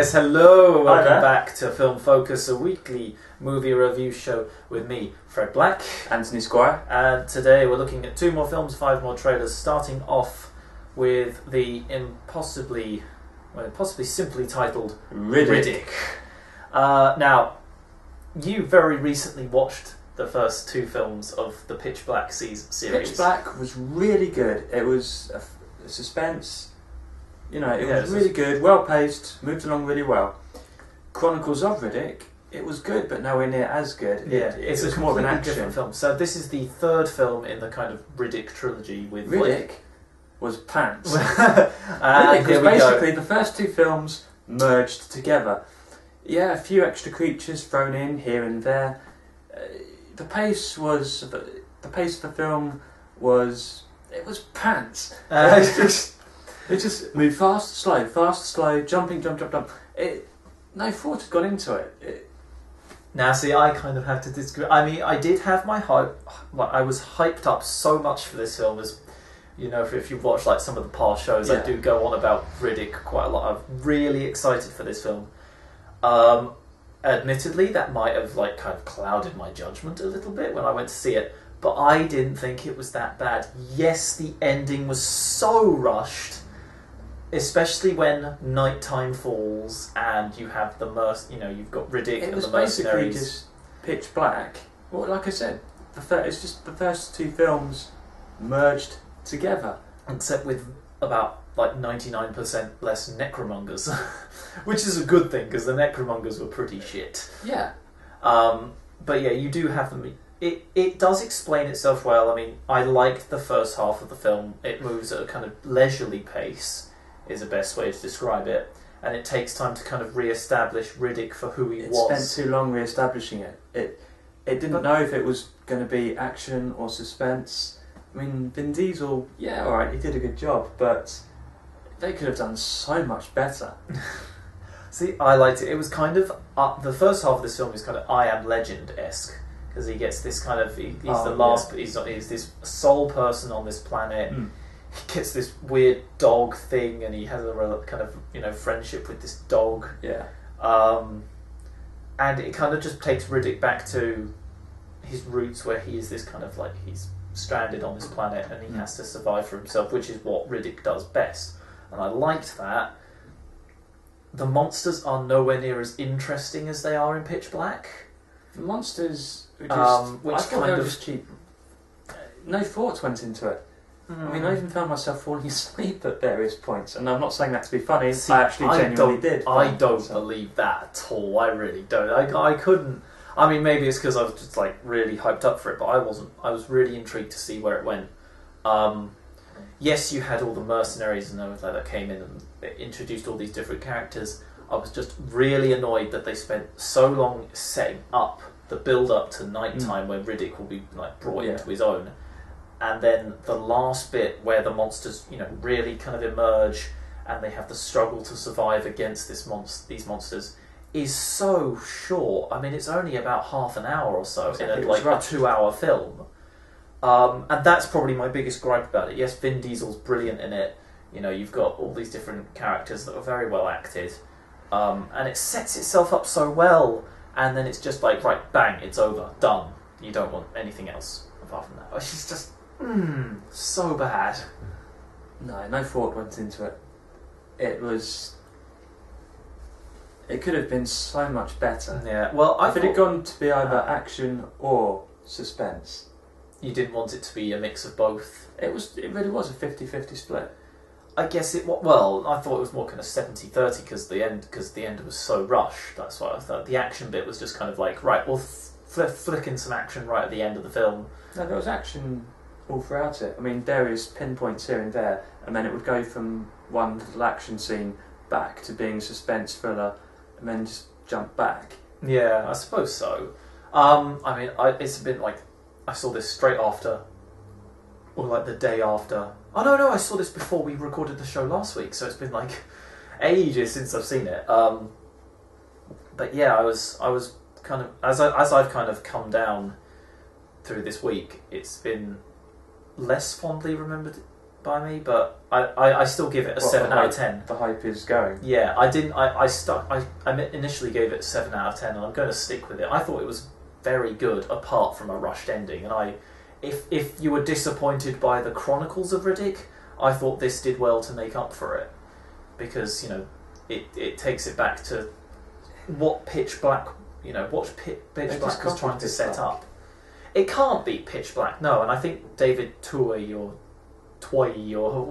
Yes, hello, Hi welcome there. back to Film Focus, a weekly movie review show with me, Fred Black. Anthony Squire. And today we're looking at 2 more films, 5 more trailers, starting off with the possibly simply titled Riddick. Now, you very recently watched the first 2 films of the Pitch Black series. Pitch Black was really good. It was a suspense. You know, it was really good, well paced, moved along really well. Chronicles of Riddick, it was good, but nowhere near as good. Yeah, It's more of an action different film. So this is the 3rd film in the kind of Riddick trilogy with Riddick was pants. Riddick was basically the first 2 films merged together. Yeah, a few extra creatures thrown in here and there. The pace of the film was pants. It just moved fast, slow, jumping, jump. No thought had gone into it. Now, see, I kind of have to disagree. I mean, I did have my hype. Like, I was hyped up so much for this film, as you know, if you've watched like some of the past shows, I do go on about Riddick quite a lot. I'm really excited for this film. Admittedly, that might have like kind of clouded my judgment a little bit when I went to see it, but I didn't think it was that bad. Yes, the ending was so rushed. Especially when nighttime falls and you have you've got Riddick and the mercenaries. It was basically just Pitch Black. Well, like I said, it's just the first 2 films merged together. Except with about like 99% less necromongers, which is a good thing because the necromongers were pretty shit. Yeah. But yeah, you do have them. It does explain itself well. I mean, I liked the first half of the film. It moves at a kind of leisurely pace, is the best way to describe it, and it takes time to kind of re-establish Riddick for who he was. It spent too long re-establishing it. It didn't know if it was going to be action or suspense. I mean, Vin Diesel, yeah, alright, he did a good job, but they could have done so much better. See, I liked it. It was kind of the first half of this film is kind of I Am Legend-esque, because he gets this kind of he's this sole person on this planet. He gets this weird dog thing, and he has a kind of friendship with this dog. Yeah. And it kind of just takes Riddick back to his roots, where he is this kind of like he's stranded on this planet and he has to survive for himself, which is what Riddick does best. And I liked that. The monsters are nowhere near as interesting as they are in Pitch Black. The monsters were just, just cheap. No thought went into it. I mean, I even found myself falling asleep at various points, and I'm not saying that to be funny. See, I actually genuinely did. I don't believe that at all. I really don't. I couldn't. I mean, maybe it's because I was just like really hyped up for it, but I wasn't. I was really intrigued to see where it went. Yes, you had all the mercenaries and everything that came in and introduced all these different characters. I was just really annoyed that they spent so long setting up the build-up to nighttime, where Riddick will be like brought into his own. And then the last bit where the monsters, really kind of emerge, and they have the struggle to survive against these monsters, is so short. I mean, it's only about half an hour or so in a 2-hour film. And that's probably my biggest gripe about it. Yes, Vin Diesel's brilliant in it. You've got all these different characters that are very well acted, and it sets itself up so well. And then it's just like, right, bang, it's over, done. You don't want anything else apart from that. It's just so bad. No thought went into it. It could have been so much better. Yeah, well, if it had gone to be either action or suspense. You didn't want it to be a mix of both. It really was a 50-50 split. I guess I thought it was more kind of 70-30 because the end was so rushed. That's why I thought the action bit was just kind of like, right, we'll flick in some action right at the end of the film. No, there was action all throughout it. I mean, various pinpoints here and there, and then it would go from one little action scene back to being suspense thriller, and then just jump back. Yeah, I suppose so. It's a bit like I saw this straight after, or like the day after. Oh no, I saw this before we recorded the show last week, so it's been like ages since I've seen it. But yeah, I was kind of as I've kind of come down through this week, it's been less fondly remembered by me, but I still give it a 7 out of 10. The hype is going. Yeah, I didn't. I initially gave it a 7 out of 10, and I'm going to stick with it. I thought it was very good, apart from a rushed ending. And if you were disappointed by the Chronicles of Riddick, I thought this did well to make up for it, because it takes it back to what Pitch Black Pitch Black was trying to set up. It can't be Pitch Black, no. And I think David Toy or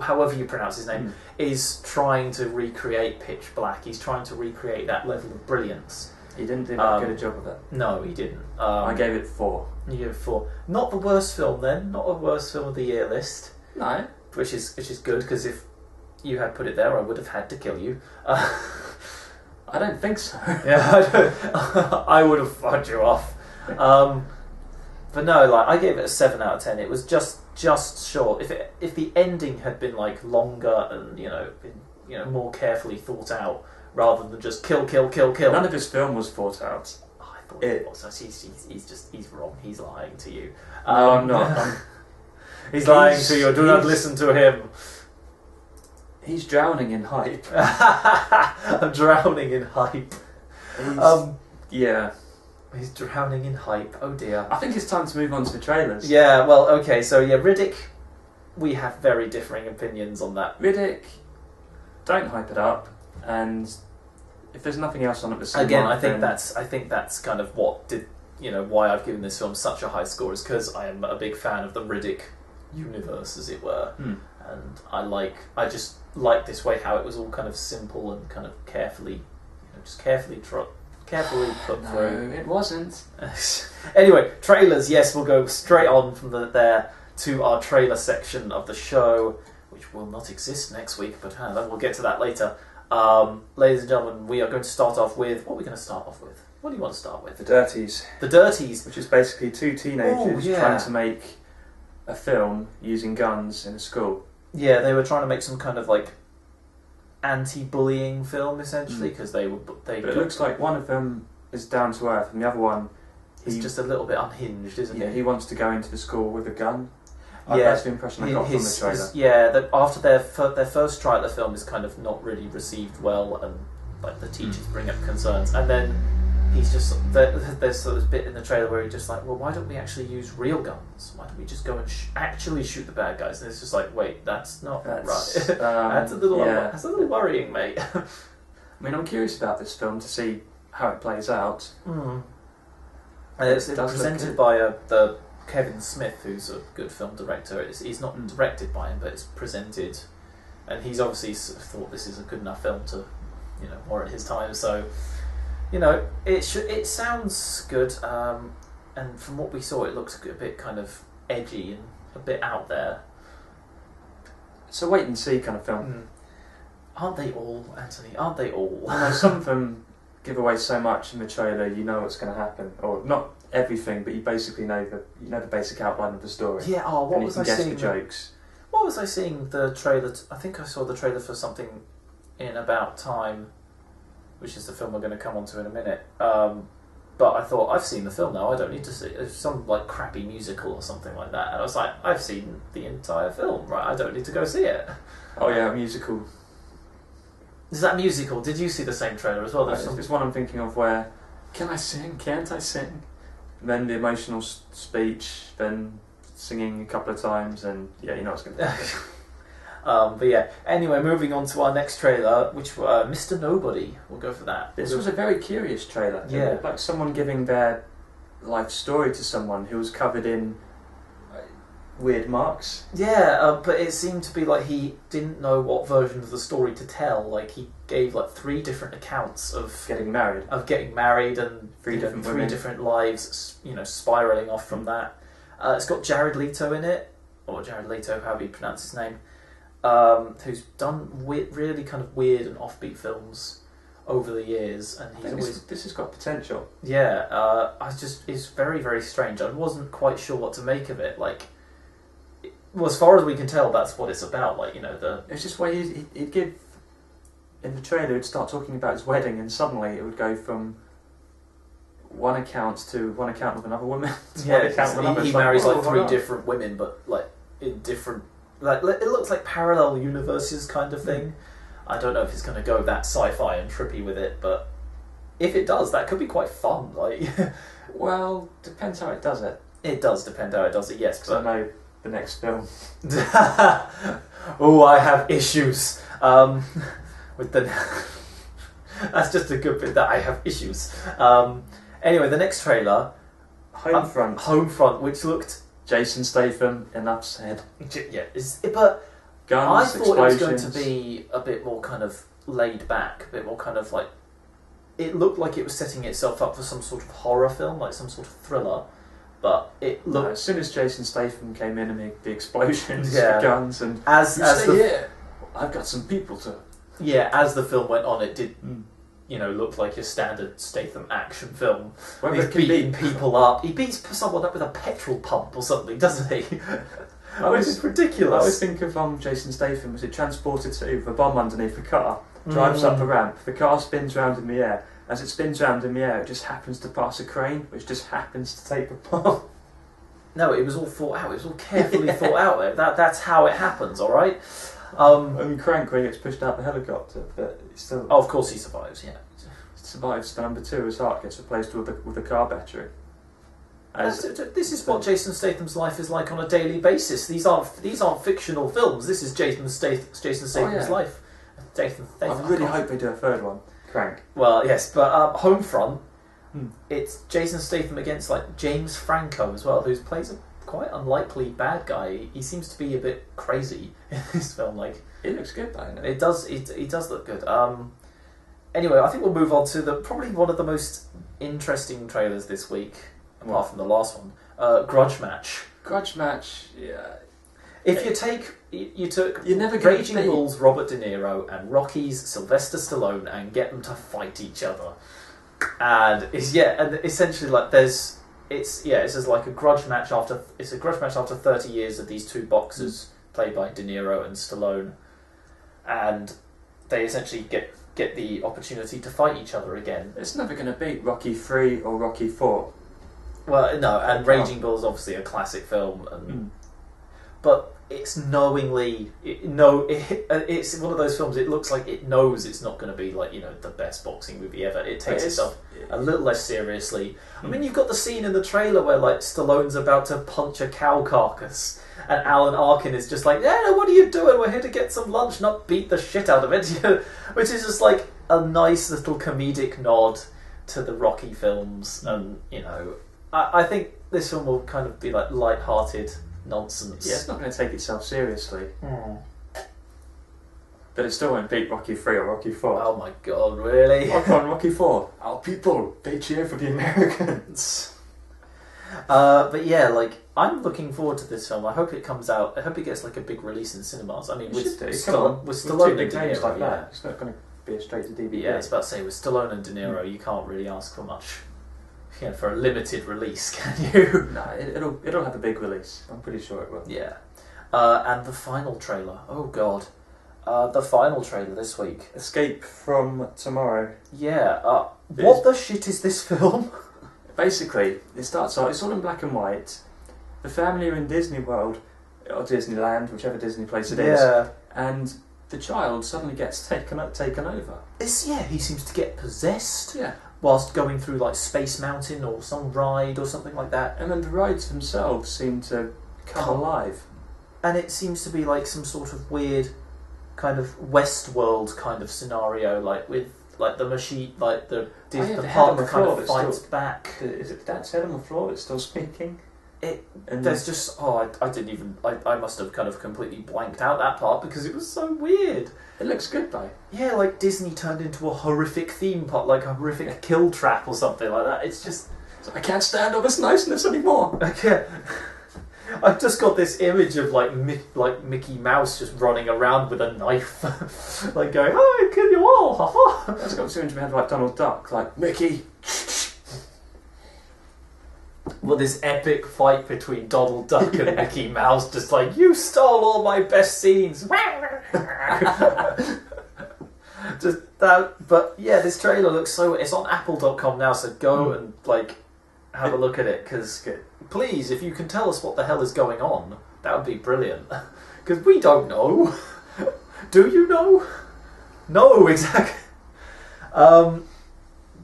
however you pronounce his name, is trying to recreate Pitch Black. He's trying to recreate that level of brilliance. He didn't do that good a job of it. No, he didn't. I gave it 4. You gave it 4. Not the worst film then. Not the worst film of the year list. No. Which is good, because if you had put it there, I would have had to kill you. I don't think so. Yeah, I would have fucked you off. But no, like, I gave it a 7 out of 10. It was just short. If the ending had been like longer and been more carefully thought out, rather than just kill. None of his film was thought out. Oh, I thought it was. He's wrong. He's lying to you. No, I'm not. He's lying to you. Do not listen to him. He's drowning in hype. I'm drowning in hype. Yeah. He's drowning in hype. Oh dear. I think it's time to move on to the trailers. Yeah, well, okay, so yeah, Riddick, we have very differing opinions on that. Riddick, don't hype it up, and if there's nothing else on it the same again, I think that's kind of what did why I've given this film such a high score, is because I am a big fan of the Riddick universe, as it were. And I just like this way how it was all kind of simple and kind of carefully put through. No, it wasn't. Anyway, trailers. Yes, we'll go straight on from there to our trailer section of the show, which will not exist next week, but we'll get to that later. Ladies and gentlemen, we are going to start off with... What are we going to start off with? What do you want to start with? The Dirties. The Dirties. Which is basically 2 teenagers trying to make a film using guns in a school. Yeah, they were trying to make some kind of like anti-bullying film, essentially, because But it looks like one of them is down to earth, and the other one is just a little bit unhinged, isn't he? He wants to go into the school with a gun. Yeah, that's the impression I got from the trailer. That after their first try at the film is kind of not really received well, and like the teachers bring up concerns, and then he's just there's sort of this bit in the trailer where he's just like, well, why don't we actually use real guns? Why don't we just go and actually shoot the bad guys? And it's just like, wait, that's not right. That's a little worrying, mate. I mean, I'm curious about this film to see how it plays out. It's presented by the Kevin Smith, who's a good film director. He's not directed by him, but it's presented, and he's obviously thought this is a good enough film to, warrant his time. So, it sounds good, and from what we saw, it looks a bit kind of edgy and a bit out there. It's a wait and see kind of film. Aren't they all, Anthony? Aren't they all? Some of them give away so much in the trailer. You know what's going to happen, or not everything, but you basically know the basic outline of the story. Yeah. Oh, what was I seeing? And you can guess the jokes. What was I seeing? The trailer. I think I saw the trailer for something in About Time, which is the film we're going to come on to in a minute. But I thought, I've seen the film now, I don't need to see it. It's some like crappy musical or something like that. And I was like, I've seen the entire film, right? I don't need to go see it. Oh yeah, a musical. Is that musical? Did you see the same trailer as well? There's one I'm thinking of where, can I sing? Can't I sing? And then the emotional speech, then singing a couple of times, and yeah, you know what's going to happen. But yeah, anyway, moving on to our next trailer, which Mr. Nobody. We'll go for that. This was a very curious trailer. Yeah. Like someone giving their life story to someone who was covered in weird marks. Yeah, but it seemed to be like he didn't know what version of the story to tell. Like he gave like 3 different accounts of getting married. And 3 different lives, spiraling off from that. It's got Jared Leto in it, or Jared Leto, however you pronounce his name. Who's done really kind of weird and offbeat films over the years, and this has got potential. Yeah, it's very, very strange. I wasn't quite sure what to make of it. Like, as far as we can tell, that's what it's about. Like, it's just why he'd give in the trailer. He'd start talking about his wedding, and suddenly it would go from one account with another woman. He marries like 3 different women, but like in different like it looks like parallel universes kind of thing. I don't know if it's going to go that sci-fi and trippy with it, but if it does, that could be quite fun. Like, well, depends how it does it. It does depend how it does it. Yes, because I know the next film. Oh, I have issues with the. That's just a good bit that I have issues. Anyway, the next trailer, Homefront, which looked Jason Statham, enough said. Yeah, but guns, I thought it was going to be a bit more kind of laid back, a bit more kind of like. It looked like it was setting itself up for some sort of horror film, like some sort of thriller. But it looked. No, as soon as Jason Statham came in and made the explosions, the guns, and as I've got some people to. Yeah, as the film went on, it did, look like your standard Statham action film. He's beating people up. He beats someone up with a petrol pump or something, doesn't he? Which is ridiculous. I always think of Jason Statham as it transported to the bomb underneath the car, drives up the ramp, the car spins round in the air. As it spins round in the air, it just happens to pass a crane, which just happens to take the bomb. No, it was all thought out. It was all carefully thought out. That's how it happens, all right? Crank when he gets pushed out the helicopter, but he still. Oh, of course he survives. Yeah, survives to number 2. His heart gets replaced with a car battery. This is what Jason Statham's life is like on a daily basis. These aren't fictional films. This is Jason Statham's life. Statham. I really hope they do a third one. Crank. Well, yes, but Homefront. It's Jason Statham against like James Franco as well, who plays a quite unlikely bad guy. He seems to be a bit crazy in this film. Like, it looks good, though. It does. It does look good. Anyway, I think we'll move on to probably one of the most interesting trailers this week, apart from the last one. Grudge Match. Grudge Match. Yeah. If you took Raging Bull's Robert De Niro and Rocky's Sylvester Stallone and get them to fight each other, and essentially like it's just like a grudge match after 30 years of these two boxers played by De Niro and Stallone, and they essentially get the opportunity to fight each other again. It's never going to beat Rocky 3 or Rocky 4. Well, no, and Raging Bull is obviously a classic film, but it's knowingly it's one of those films. It looks like it knows it's not going to be like the best boxing movie ever. It takes itself a little less seriously. I mean, you've got the scene in the trailer where like Stallone's about to punch a cow carcass, and Alan Arkin is just like, "Yeah, what are you doing? We're here to get some lunch, not beat the shit out of it." Which is just like a nice little comedic nod to the Rocky films, and I think this film will kind of be like light-hearted nonsense. Yeah, it's not going to take itself seriously. But it still won't beat Rocky 3 or Rocky 4. Oh my god, really? Rock on Rocky 4. Our people, they cheer for the Americans. But yeah, like, I'm looking forward to this film. I hope it comes out. I hope it gets like a big release in cinemas. I mean, with Stallone and De Niro, like that, it's not going to be a straight to DVD. Yeah, I was about to say, with Stallone and De Niro, you can't really ask for much. For a limited release, can you? No, it'll have a big release. I'm pretty sure it will. Yeah. And the final trailer. Oh god. The final trailer this week. Escape from Tomorrow. Yeah. What the shit is this film? Basically, it starts out. It's all in black and white. The family are in Disney World or Disneyland, whichever Disney place it is. Yeah. And the child suddenly gets taken over. He seems to get possessed. Yeah. Whilst going through like Space Mountain or some ride or something like that. And then the rides themselves seem to come alive. And it seems to be like some sort of weird kind of Westworld kind of scenario, like with like the machine, like the park kind of fights back. Is it Dad's head on the floor? It's still speaking. I must have kind of completely blanked out that part because it was so weird. It looks good though. Yeah, like Disney turned into a horrific theme park, like a horrific kill trap or something like that. It's just... I can't stand all this niceness anymore. Okay. I've just got this image of like Mickey Mouse just running around with a knife, like going, "Oh, I kill you all!" Ha. That's got this image in my head like Donald Duck, like Mickey. Well, this epic fight between Donald Duck and Mickey Mouse, just like, "You stole all my best scenes." Just that, but yeah, this trailer looks so. It's on Apple.com now, so go and like have a look at it, because please, if you can tell us what the hell is going on, That would be brilliant. Because we don't know. Do you know? No, exactly. And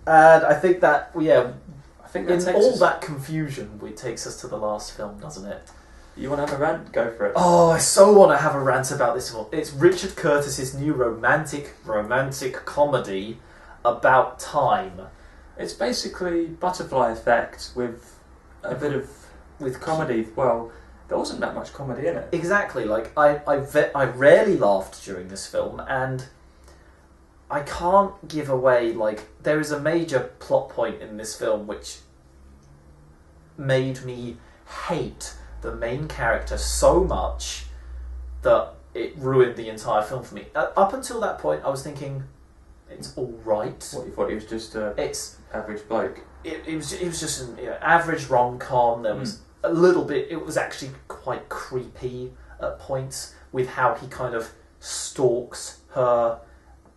I think that, I think that in all that confusion, it takes us to the last film, doesn't it? You want to have a rant? Go for it. Oh, I so want to have a rant about this one. It's Richard Curtis's new romantic comedy about time. It's basically Butterfly Effect with a bit of comedy. Well, there wasn't that much comedy in it. Exactly. Like I rarely laughed during this film, and I can't give away, like, there is a major plot point in this film which made me hate the main character so much that it ruined the entire film for me. Up until that point, I was thinking, it's all right. What, you thought he was just It's average bloke? It was just an average rom-com. There was a little bit. It was actually quite creepy at points with how he kind of stalks her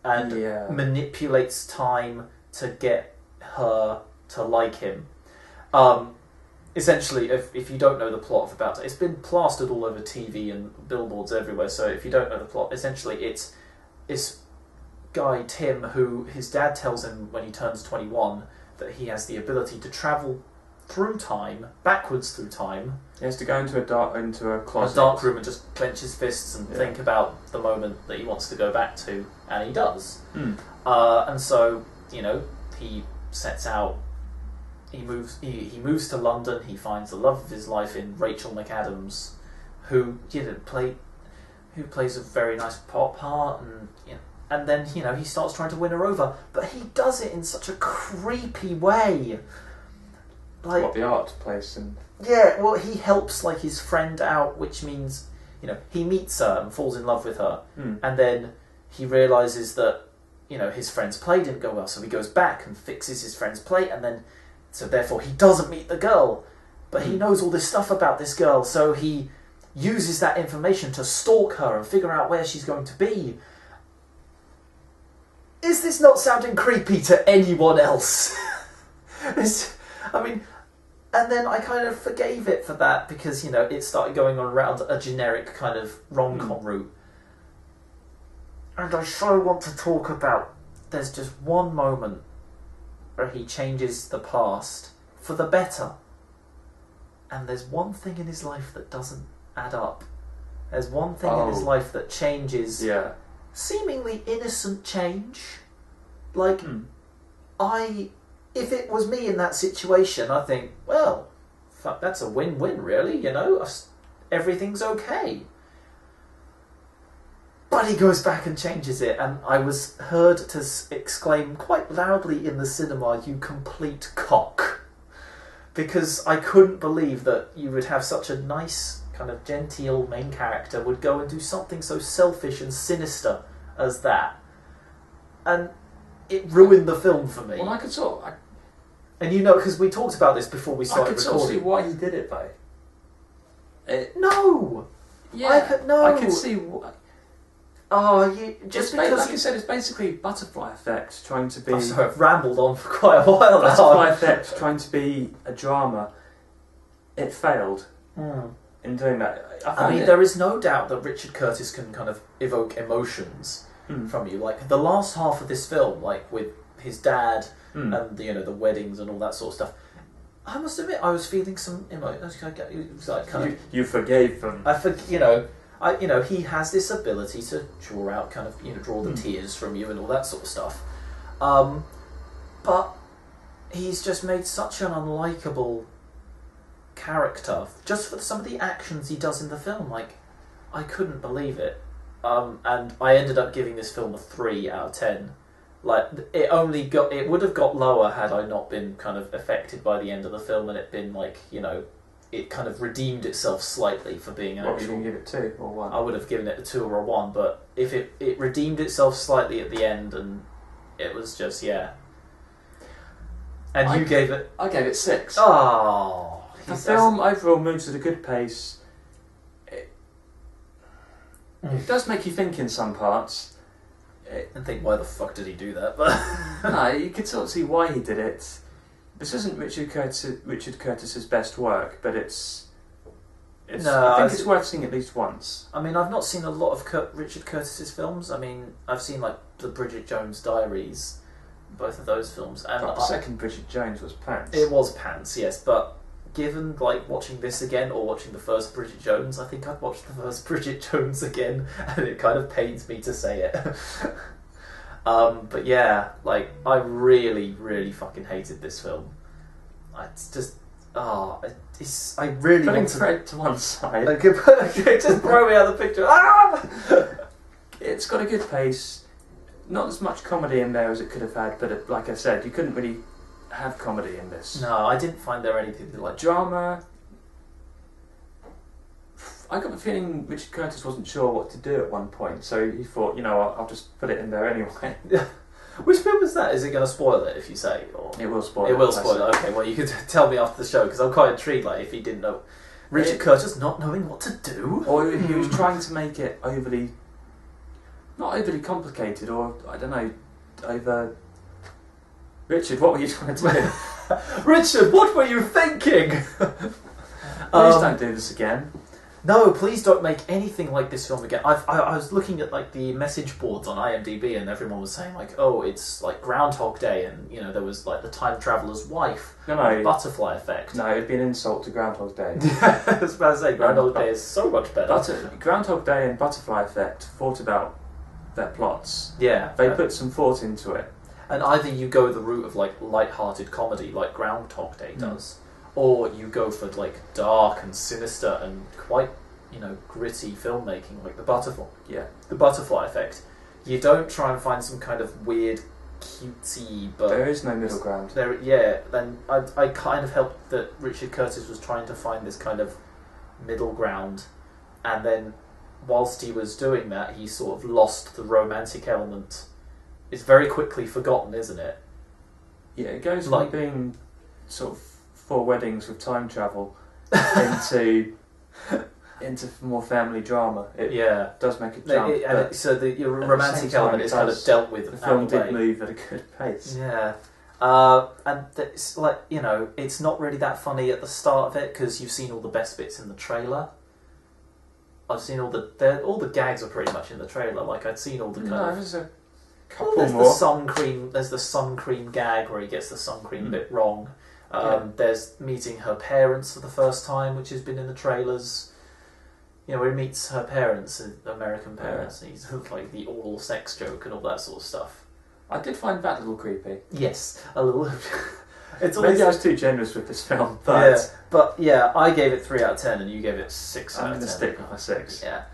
and manipulates time to get her to like him. Essentially, if you don't know the plot of About Time, it's been plastered all over TV and billboards everywhere, so if you don't know the plot, essentially it's this guy, Tim, who his dad tells him when he turns 21 that he has the ability to travel through time, backwards through time. He has to go into a closet. A dark room and just clench his fists and think about the moment that he wants to go back to, and he does. And so, he sets out. He moves to London. He finds the love of his life in Rachel McAdams, who plays a very nice pop part, and then he starts trying to win her over, but he does it in such a creepy way. Like, what, the art place and he helps like his friend out, which means he meets her and falls in love with her, and then he realizes that his friend's play didn't go well, so he goes back and fixes his friend's play, and then. So therefore he doesn't meet the girl, but he knows all this stuff about this girl, so he uses that information to stalk her and figure out where she's going to be. Is this not sounding creepy to anyone else? And then I kind of forgave it for that because, it started going on around a generic kind of rom-com route. And I so want to talk about, there's just one moment where he changes the past for the better. And there's one thing in his life that doesn't add up. There's one thing in his life that changes. Yeah. Seemingly innocent change. Like, if it was me in that situation, I think, well, fuck, that's a win-win, really, everything's okay. But he goes back and changes it, and I was heard to exclaim quite loudly in the cinema, "You complete cock." Because I couldn't believe that you would have such a nice, kind of genteel main character would go and do something so selfish and sinister as that. And it ruined the film for me. Well, I could sort of... And because we talked about this before we started recording. I could sort of see why he did it, though. No! Yeah, I can see why... Oh, because... Like I said, it's basically Butterfly Effect trying to be... I'm sorry, I've rambled on for quite a while now. Butterfly Effect trying to be a drama. It failed in doing that. There is no doubt that Richard Curtis can kind of evoke emotions from you. Like, the last half of this film, like, with his dad and, the weddings and all that sort of stuff, I must admit, I was feeling some emotions. It was like kind of... You forgave them. He has this ability to draw out kind of, draw the tears from you and all that sort of stuff. But he's just made such an unlikable character just for some of the actions he does in the film. Like, I couldn't believe it. And I ended up giving this film a 3 out of 10. Like, it would have got lower had I not been kind of affected by the end of the film and it been like, it kind of redeemed itself slightly for being actual. What, you can give it 2 or 1? I would have given it a 2 or a 1, but if it redeemed itself slightly at the end, and it was just, And you gave it... I gave it 6. Oh! The film overall moves at a good pace. It does make you think in some parts. And think, why the fuck did he do that? But no, you could sort of see why he did it. This isn't Richard Curtis's best work, but it's I think it's worth seeing at least once. I mean, I've not seen a lot of Richard Curtis's films. I mean, I've seen like the Bridget Jones Diaries, both of those films, and the second Bridget Jones was Pants. It was Pants, yes, but given like watching this again or watching the first Bridget Jones, I think I'd watch the first Bridget Jones again, and it kind of pains me to say it. But yeah, like I really, really fucking hated this film. It's just, I really Putting want to... Fred to one side. Okay, just throw me out of the picture. Ah! It's got a good pace. Not as much comedy in there as it could have had, but like I said, you couldn't really have comedy in this. No, I didn't find there anything like drama. I got the feeling Richard Curtis wasn't sure what to do at one point, so he thought, I'll just put it in there anyway. Which bit was that? Is it going to spoil it if you say? Or it will spoil it. It will spoil it. Okay, well you could tell me after the show because I'm quite intrigued. Like if he didn't know, Richard Curtis not knowing what to do, or he was trying to make it not overly complicated, or I don't know, over. Richard, what were you trying to do? Richard, what were you thinking? Please don't do this again. No, please don't make anything like this film again. I was looking at like the message boards on IMDb, and everyone was saying like, "Oh, it's like Groundhog Day," and there was like the time traveler's wife, no, butterfly effect. No, it'd be an insult to Groundhog Day. I was about to say Groundhog Day is so much better. Groundhog Day and Butterfly Effect thought about their plots. Yeah, they put some thought into it. And either you go the route of like light-hearted comedy, like Groundhog Day does. Or you go for like dark and sinister and quite, gritty filmmaking, like the Butterfly Effect. You don't try and find some kind of weird, cutesy, but there is no middle ground. Then I kind of helped that Richard Curtis was trying to find this kind of middle ground, and then whilst he was doing that, he sort of lost the romantic element. It's very quickly forgotten, isn't it? Yeah, it goes from being sort of 4 weddings with time travel into more family drama. It does make a jump. So the romantic element is kind of dealt with. The film did move at a good pace. Yeah. And it's like, it's not really that funny at the start of it because you've seen all the best bits in the trailer. I've seen all the gags are pretty much in the trailer. Like I'd seen all the there's a couple there's more. There's the sun cream gag where he gets the sun cream bit wrong. There's meeting her parents for the first time, which has been in the trailers. Where he meets her parents, American parents, and he's like the oral sex joke and all that sort of stuff. I did find that a little creepy. Yes, a little. Maybe I was too generous with this film, but I gave it 3 out of 10, and you gave it 6 out of 10. I'm going to stick with my 6. Yeah.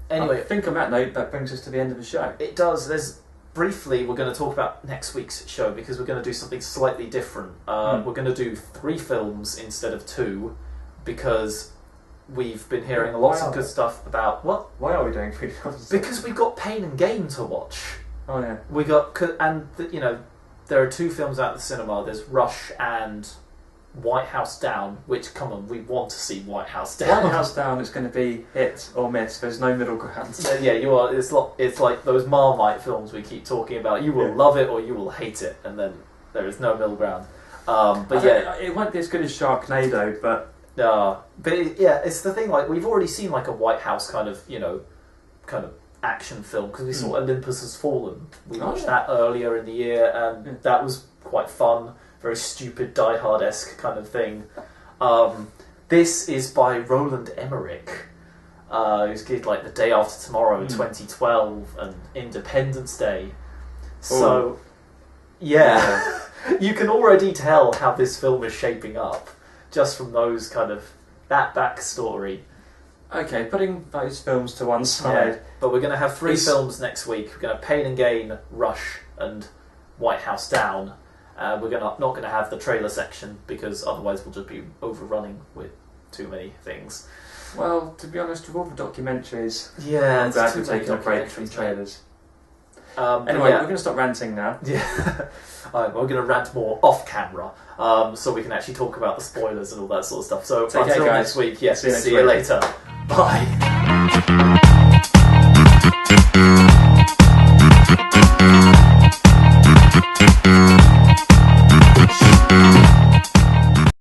Anyway, I think on that note, that brings us to the end of the show. It does. Briefly, we're going to talk about next week's show because we're going to do something slightly different. We're going to do 3 films instead of 2 because we've been hearing lots of good stuff about what? Why are we doing 3 films? Because we've got Pain and Gain to watch. Oh yeah. There are 2 films out at the cinema. There's Rush and White House Down. Which, come on, we want to see White House Down. White House Down is going to be hit or miss. There's no middle ground. Yeah, you are. It's like those Marmite films we keep talking about. You will love it or you will hate it, and then there is no middle ground. It won't be as good as Sharknado, but it's the thing. Like we've already seen like a White House kind of action film because we saw Olympus Has Fallen. We watched that earlier in the year, and that was quite fun. Very stupid Die Hard-esque kind of thing. This is by Roland Emmerich, who's did like The Day After Tomorrow, 2012, and Independence Day. So, you can already tell how this film is shaping up just from those that backstory. Okay, putting those films to one side. But we're going to have 3 films next week. We're going to have Pain and Gain, Rush, and White House Down. We're not going to have the trailer section because otherwise we'll just be overrunning with too many things. Well, to be honest, with all the documentaries, I'm glad we're taking a break from trailers. Anyway, we're going to stop ranting now. Yeah, we're going to rant more off camera, so we can actually talk about the spoilers and all that sort of stuff. So Take care, until guys. next week, see you later. Bye.